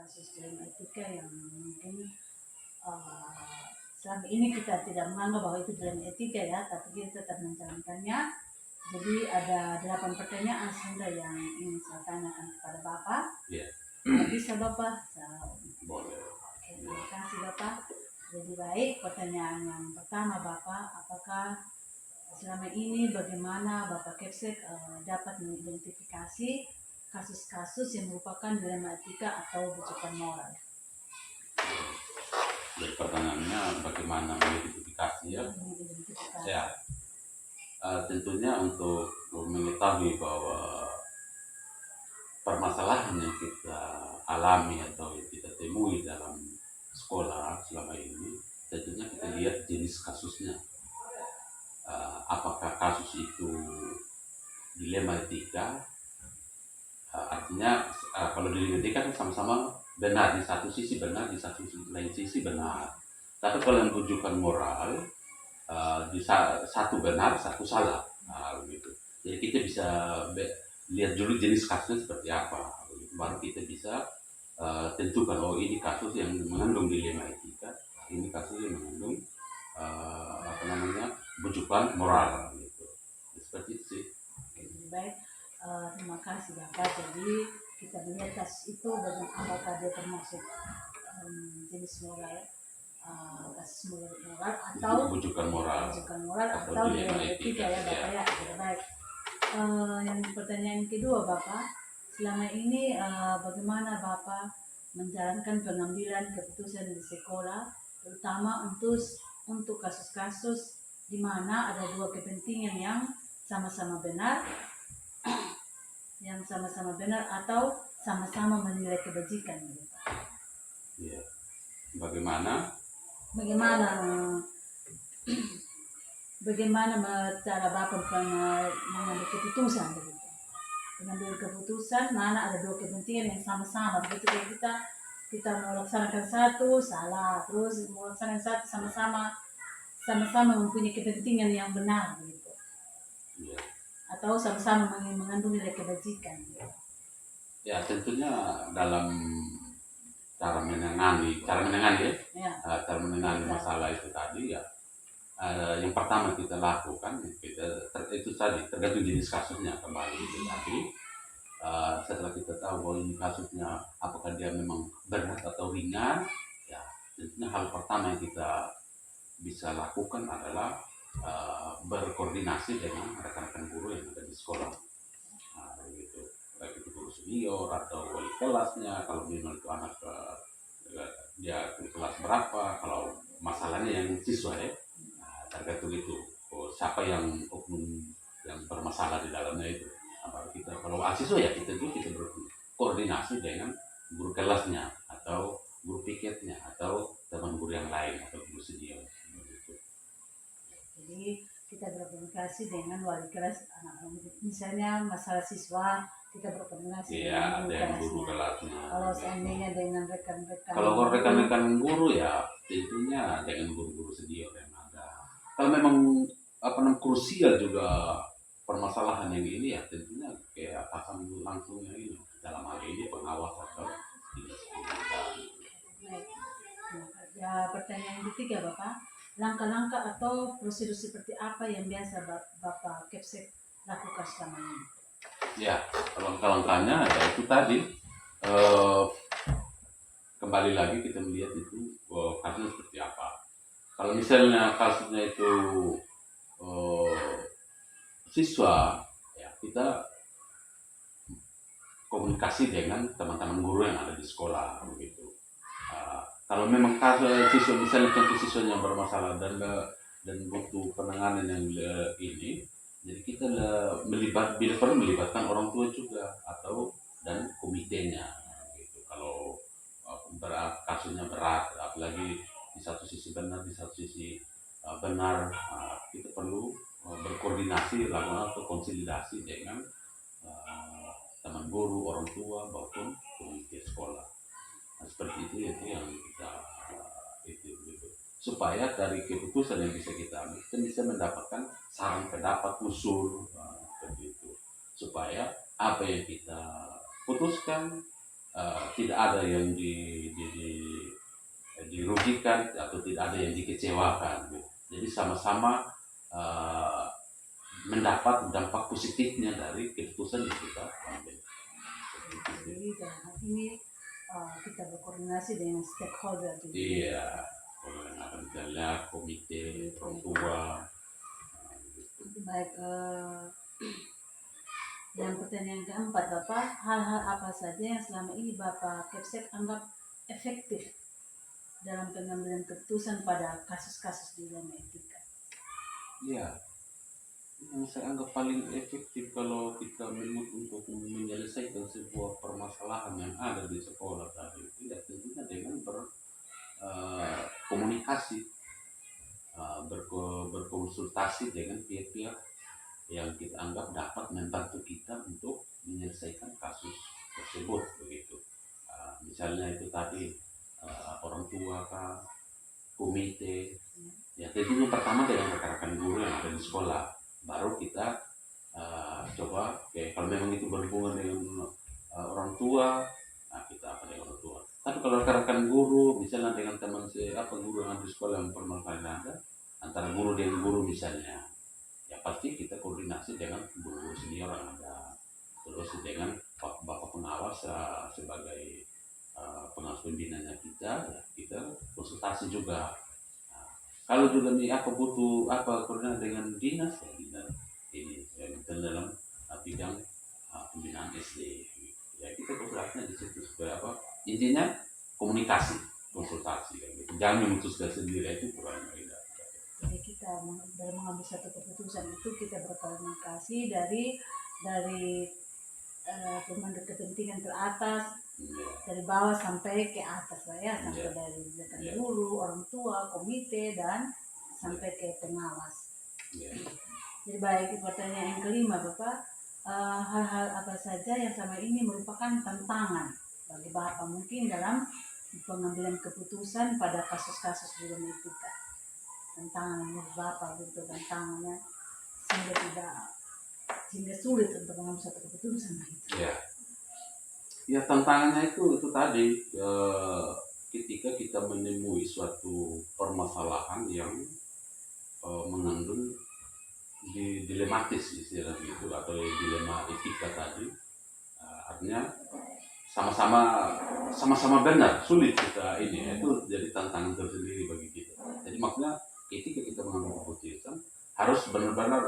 kasus dilema etika yang mungkin selama ini kita tidak menganggap bahwa itu dilema etika ya, tapi kita tetap menjalankannya. Jadi ada 8 pertanyaan sebenarnya yang ingin saya tanyakan kepada Bapak. Ya. Bisa Bapak? Boleh. Oke, terima kasih Bapak. Jadi baik, pertanyaan yang pertama Bapak, apakah selama ini bagaimana Bapak Kepsek dapat mengidentifikasi kasus-kasus yang merupakan dilema etika atau bujukan moral? Jadi pertanyaannya bagaimana mengidentifikasi ya? Ya, tentunya untuk mengetahui bahwa permasalahan yang kita alami atau yang kita temui dalam sekolah selama ini, tentunya kita lihat jenis kasusnya. Apakah kasus itu dilema etika? Artinya kalau dilema etika kan sama-sama benar, di satu sisi benar, di satu lain sisi benar. Tapi kalau yang bujukan moral, di satu benar, satu salah, begitu. Jadi kita bisa lihat dulu jenis kasusnya seperti apa, baru kita bisa tentukan oh ini kasus yang mengandung dilema etika, ini kasus yang mengandung bujukan moral, gitu. Seperti itu sih. Baik, terima kasih Bapak. Jadi kita melihat kasus itu dengan apakah dia termasuk jenis moral, kasus moral atau bujukan moral atau dilema etika ya Bapak ya. Baik. Yang pertanyaan kedua Bapak, selama ini bagaimana Bapak menjalankan pengambilan keputusan di sekolah, terutama untuk kasus-kasus di mana ada dua kepentingan yang sama-sama benar, atau sama-sama menilai kebajikan. Ya. Bagaimana cara Bapak mengambil keputusan begitu? Mengambil keputusan mana ada dua kepentingan yang sama-sama begitu, kayak kita melaksanakan satu salah, terus melaksanakan satu sama-sama mempunyai kepentingan yang benar gitu. Ya. Atau sama-sama mengandung nilai kebajikan. Ya, tentunya dalam cara menangani masalah itu tadi ya. Yang pertama kita lakukan itu tadi tergantung jenis kasusnya kembali itu tadi. Setelah kita tahu bahwa ini kasusnya apakah dia memang berat atau ringan, ya tentunya hal pertama yang kita bisa lakukan adalah berkoordinasi dengan rekan-rekan guru yang ada di sekolah, gitu. Baik itu guru senior atau wali kelasnya, kalau memang itu anak dia ke kelas berapa, kalau masalahnya yang siswa ya, tergantung itu siapa yang oknum yang bermasalah di dalamnya itu. Kita kalau mahasiswa ya kita berkoordinasi dengan guru kelasnya atau guru piketnya atau teman guru yang lain atau guru senior. Jadi kita berkomunikasi dengan wali kelas anak-anak, misalnya masalah siswa kita berkomunikasi dengan guru kelasnya. Kalau seandainya dengan rekan-rekan, kalau rekan-rekan guru ya tentunya dengan guru-guru senior yang ada. Kalau memang krusial juga permasalahan yang ini ya tentunya kayak atasan langsungnya ini, dalam hal ini pengawas atau dinas pendidikan. Ya, pertanyaan ketiga Bapak, langkah-langkah atau prosedur seperti apa yang biasa Bapak Kepsek lakukan selama ini? Ya, langkah-langkahnya ya itu tadi, kembali lagi kita melihat itu kasusnya seperti apa. Kalau misalnya kasusnya itu siswa, ya kita komunikasi dengan teman-teman guru yang ada di sekolah begitu. Kalau memang kasus siswa misalnya contoh siswanya bermasalah dan butuh penanganan yang ini, jadi kita bila perlu melibatkan orang tua juga atau dan komitenya gitu. Kalau kasusnya berat, apalagi di satu sisi benar, di satu sisi benar, kita perlu berkoordinasi lakukan atau konsolidasi dengan teman guru, orang tua maupun komite sekolah. Nah, seperti itu yang kita itu supaya dari keputusan yang bisa kita ambil kita bisa mendapatkan saran pendapat usul seperti itu, supaya apa yang kita putuskan tidak ada yang dirugikan atau tidak ada yang dikecewakan. Jadi sama-sama uh, mendapat dampak positifnya dari keputusan yang kita ambil. Jadi dalam hal ini kita berkoordinasi dengan stakeholder juga. Iya, misalnya komite orang tua. Baik, yang pertanyaan keempat Bapak, hal-hal apa saja yang selama ini Bapak Kepsek anggap efektif dalam pengambilan keputusan pada kasus-kasus dilema etika? Iya, yang saya anggap paling efektif kalau kita untuk menyelesaikan sebuah permasalahan yang ada di sekolah tadi, tidak tentunya dengan berkomunikasi, berkonsultasi dengan pihak-pihak yang kita anggap dapat membantu kita untuk menyelesaikan kasus tersebut begitu. Misalnya itu tadi orang tua kah, komite, ya tentunya pertama dengan rekan-rekan guru yang ada di sekolah, baru kita coba kalau memang itu berhubungan dengan orang tua, nah kita apa dengan orang tua. Tapi kalau rekan-rekan guru, misalnya dengan teman guru yang ada di sekolah yang pernah kalian ada, antara guru dengan guru misalnya, ya pasti kita koordinasi dengan guru senior yang ada, terus dengan bapak pengawas sebagai pengawas pembinanya kita, ya kita konsultasi juga. Nah, kalau juga nih apa butuh apa koordinasi dengan dinas, ya dinas ini yang dalam bidang pembinaan SD, ya kita koordinasinya di situ supaya apa, intinya komunikasi, konsultasi gitu. Jangan memutuskan sendiri, itu kurang beda. Jadi kita dalam mengambil satu keputusan itu kita berkomunikasi dari pemandu kepentingan teratas, dari bawah sampai ke atas lah ya, sampai dari belakang guru, orang tua, komite, dan sampai ke pengawas. Jadi baik, pertanyaan yang kelima Bapak, hal-hal apa saja yang selama ini merupakan tantangan bagi Bapak mungkin dalam pengambilan keputusan pada kasus-kasus dilema etika? Tantangan menurut Bapak gitu, tantangannya sehingga sulit untuk mengambil satu keputusan gitu. Ya tantangannya itu tadi ketika kita menemui suatu permasalahan yang mengandung dilematis istilahnya itu, atau dilema etika tadi, artinya sama-sama benar, sulit kita ini, itu jadi tantangan tersendiri bagi kita. Jadi maksudnya ketika kita mengambil keputusan harus benar-benar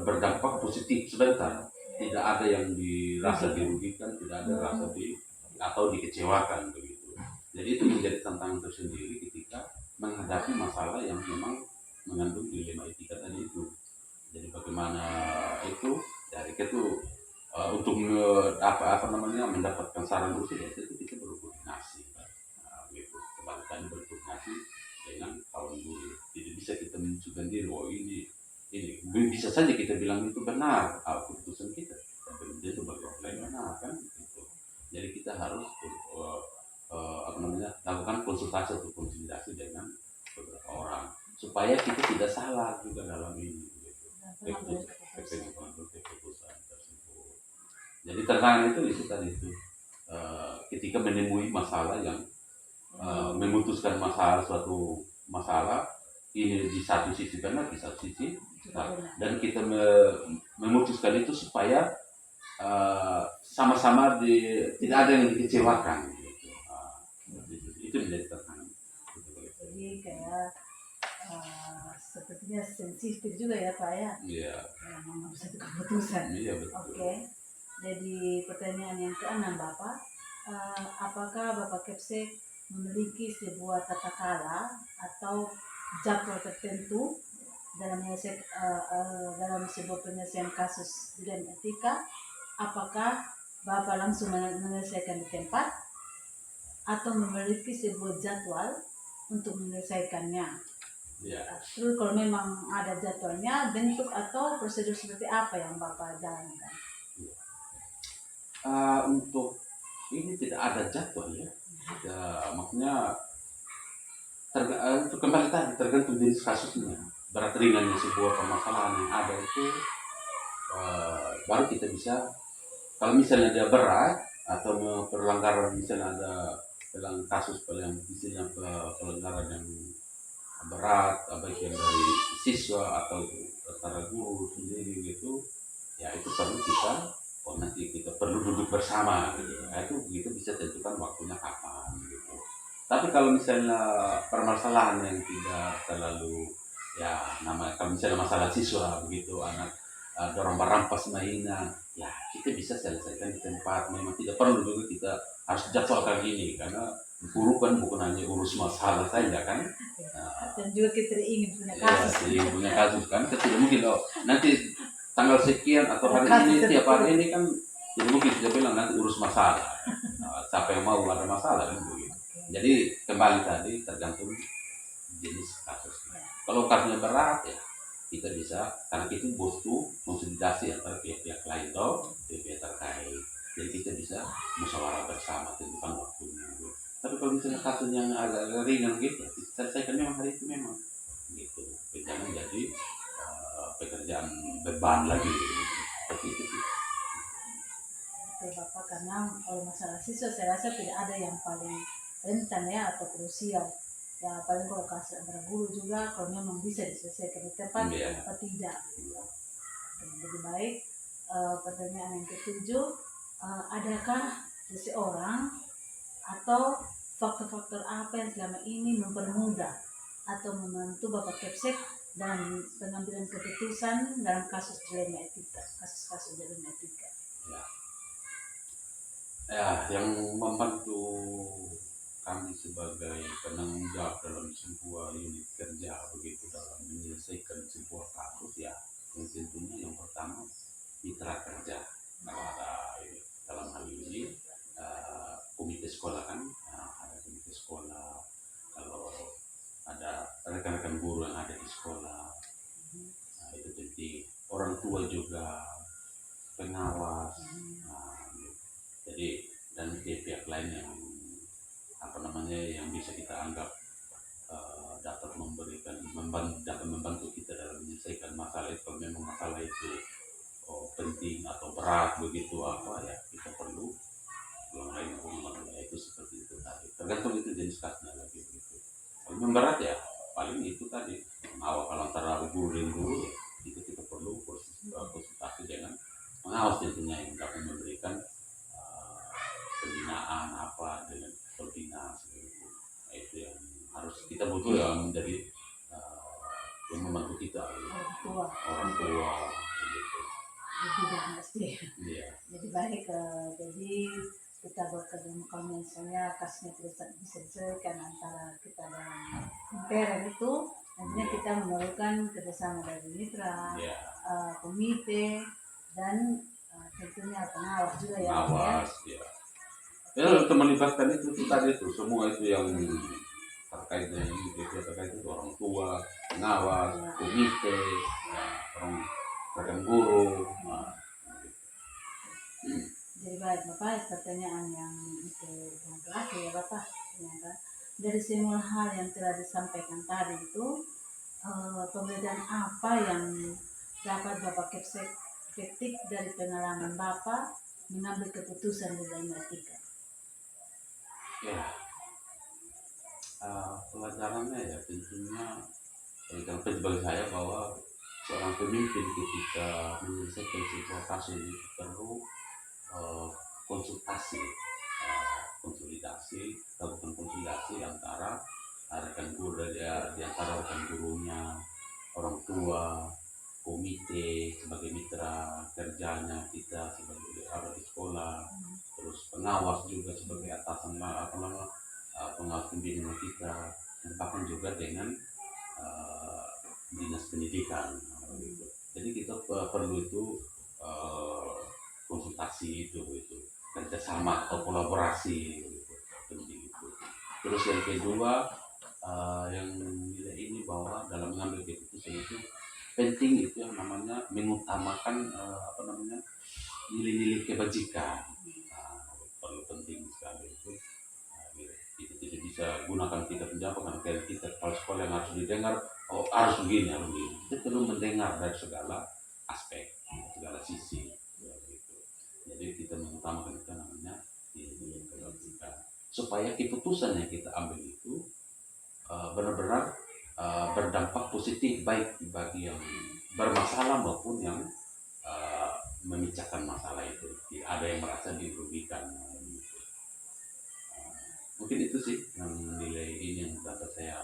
berdampak positif sebentar, tidak ada yang dirasa dirugikan, tidak ada rasa atau dikecewakan begitu. Jadi itu menjadi tantangan tersendiri ketika menghadapi masalah yang memang mengandung dilema etika tadi itu. Jadi bagaimana itu dari itu untuk mendapatkan saran usul, itu kita berkoordinasi, gitu. Kebalikannya berkoordinasi dengan kawan guru. Tidak bisa kita menunjukkan diri, ini bisa saja kita bilang itu benar keputusan kita, tapi dia itu bagi orang lain benar kan gitu. Jadi kita harus lakukan konsultasi atau konsolidasi dengan beberapa orang supaya kita tidak salah juga dalam ini gitu. Keputusan tersebut. Jadi tantangan itu tadi itu ketika menemui masalah yang memutuskan suatu masalah ini di satu sisi benar, di satu sisi dan kita memutuskan itu supaya sama-sama tidak ada yang dikecewakan gitu. Itu menjadi tantangan. Jadi kayak sepertinya sensitif juga ya Pak ya. Iya. Mengambil satu keputusan. Iya betul. Oke. Jadi pertanyaan yang keenam Bapak, apakah Bapak Kepsek memiliki sebuah tata cara atau jadwal tertentu dalam sebuah penyelesaian kasus dilema etika? Apakah Bapak langsung menyelesaikan di tempat atau memiliki sebuah jadwal untuk menyelesaikannya? Ya. Terus kalau memang ada jadwalnya, bentuk atau prosedur seperti apa yang Bapak jalankan? Untuk ini tidak ada jadwal ya. Maksudnya kembali tadi tergantung jenis kasusnya, berat ringannya sebuah permasalahan yang ada itu baru kita bisa, kalau misalnya dia berat atau pelanggaran, misalnya ada kasus yang misalnya pelanggaran yang berat, baik yang dari siswa atau antara guru sendiri gitu, ya itu perlu kita, oh nanti kita perlu duduk bersama gitu. Nah, itu bisa tentukan waktunya kapan gitu. Tapi kalau misalnya permasalahan yang tidak terlalu, ya namanya kalau misalnya masalah siswa begitu, anak dorong merampas mainan, ya kita bisa selesaikan di tempat. Memang tidak perlu juga kita harus jadwalkan ini, karena guru kan bukan hanya urus masalah saja kan. Nah, Dan juga kita ingin punya ya, kasus. jadi punya kasus kan, kita tidak mungkin oh nanti tanggal sekian atau hari ini, tiap hari ini kan tidak mungkin kita bilang nanti urus masalah. Nah, siapa yang mau ada masalah kan begitu. Jadi kembali tadi tergantung jenis kasusnya. Kalau kasusnya berat ya kita bisa, karena kita butuh konsolidasi antara pihak-pihak lain atau pihak terkait. Jadi kita bisa musyawarah bersama tentukan waktunya. Tapi kalau misalnya kasus yang agak ringan gitu, ya, kita selesaikan memang hari itu memang gitu. Jangan jadi pekerjaan beban lagi. Seperti itu sih. Oke Bapak, karena kalau masalah siswa saya rasa tidak ada yang paling rentan ya atau krusial. Ya paling kalau kasus antara guru juga kalau memang bisa diselesaikan di tempat, Iya. kenapa tidak? Oke, lebih baik. Pertanyaan yang ketujuh, adakah seseorang atau faktor-faktor apa yang selama ini mempermudah atau membantu Bapak Kepsek dalam pengambilan keputusan dalam kasus dilema etika, kasus-kasus dilema etika? Ya, yang membantu kami sebagai penanggung jawab dalam sebuah unit kerja begitu dalam menyelesaikan sebuah kasus, ya yang tentunya yang pertama mitra kerja. Kalau ada ini, dalam hal ini komite sekolah kan, ada komite sekolah, kalau ada rekan-rekan guru yang ada di sekolah, itu penting. Orang tua juga, pengawas, gitu. Jadi dan pihak lain yang apa namanya yang bisa kita anggap dapat memberikan dapat membantu kita dalam menyelesaikan masalah itu. Kalau memang masalah itu penting atau berat begitu apa ya, kita perlu orang lain ya, itu seperti itu tadi. Tergantung itu jenis kasusnya lagi begitu. Kalau memang berat ya paling itu tadi, mengawal kalau antara guru dan guru ya, itu kita perlu konsultasi dengan pengawas tentunya yang dapat memberikan pembinaan apa dengan koordinasi gitu. Nah, itu yang harus kita butuh ya, menjadi yang membantu kita gitu. Orang tua gitu. Tidak mesti. Iya. Jadi baik, jadi kita bekerja kalau misalnya kasusnya tidak bisa diselesaikan antara kita dan imperen itu, nantinya kita memerlukan kerjasama dari mitra, komite, dan tentunya pengawas juga ya. Pengawas, ya. Ya, untuk melibatkan itu tadi itu semua itu yang terkait dengan ini, terkait itu orang tua, pengawas, komite, ya, orang rekan guru. Jadi baik Bapak, pertanyaan yang itu yang terakhir ya Bapak, dari semua hal yang telah disampaikan tadi itu, pembelajaran apa yang dapat Bapak ketik dari pengalaman Bapak mengambil keputusan di dalam etika? Ya, pelajarannya ya tentunya bagi saya bahwa seorang pemimpin ketika menyelesaikan sebuah kasus itu perlu konsultasi, konsolidasi, lakukan konsolidasi antara rekan guru di antara rekan gurunya, orang tua, komite sebagai mitra kerjanya kita sebagai ada di sekolah, terus pengawas juga sebagai atasan apa namanya pengawas pembinaan kita, dan bahkan juga dengan dinas pendidikan gitu. Jadi kita perlu itu konsultasi itu kerjasama atau kolaborasi gitu. Terus yang kedua yang nilai ini bahwa dalam mengambil keputusan itu penting itu yang namanya mengutamakan apa namanya nilai-nilai kebajikan. Perlu penting sekali itu. Kita tidak bisa gunakan kita penjawab karena kita kepala sekolah yang harus didengar, harus begini. Kita perlu mendengar dari segala aspek, segala supaya keputusan yang kita ambil itu benar-benar berdampak positif baik bagi yang bermasalah maupun yang memecahkan masalah itu. Ada yang merasa dirugikan. Gitu. Mungkin itu sih yang nilai ini yang dapat saya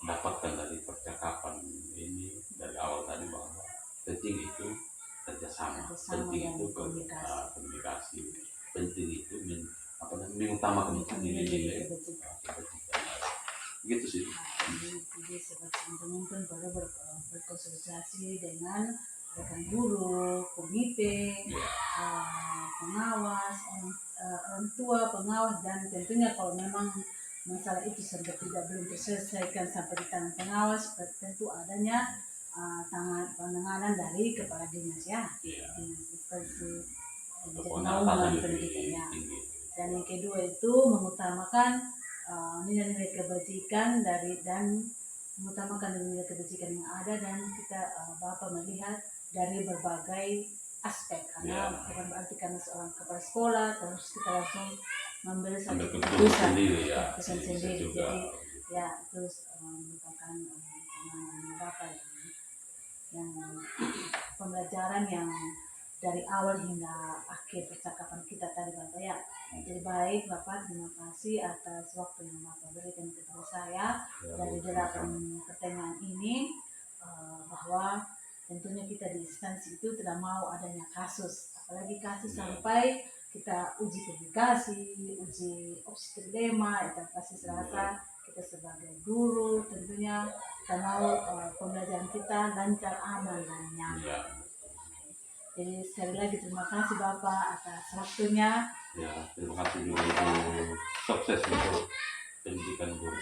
dapatkan dari percakapan ini dari awal tadi, bahwa penting itu kerjasama, penting itu komunikasi, penting itu mengutamakan nilai-nilai kebajikan. Gitu sih. Jadi seperti teman-teman baru berkonsultasi dengan rekan guru, komite, pengawas, orang tua, pengawas, dan tentunya kalau memang masalah itu sampai belum terselesaikan sampai di tangan pengawas, tentu adanya penanganan dari kepala dinas ya, dinas instansi naungan pendidikannya. Dan yang kedua itu mengutamakan nilai-nilai kebajikan dan mengutamakan nilai kebajikan yang ada, dan kita Bapak melihat dari berbagai aspek, karena bukan berarti karena seorang kepala sekolah terus kita langsung memberi satu keputusan sendiri. Jadi ya terus merupakan pengalaman Bapak yang pembelajaran yang dari awal hingga akhir percakapan kita tadi Bapak ya. Jadi baik Bapak, terima kasih atas waktu yang Bapak berikan kepada saya dari delapan pertanyaan ini, bahwa tentunya kita di instansi itu tidak mau adanya kasus, apalagi kasus sampai kita uji publikasi, uji trilema, itu pasti serasa kita sebagai guru tentunya kita mau pembelajaran kita lancar, aman dan nyaman. Jadi sekali lagi terima kasih Bapak atas waktunya. Ya, terima kasih juga Ibu. Sukses untuk pendidikan guru.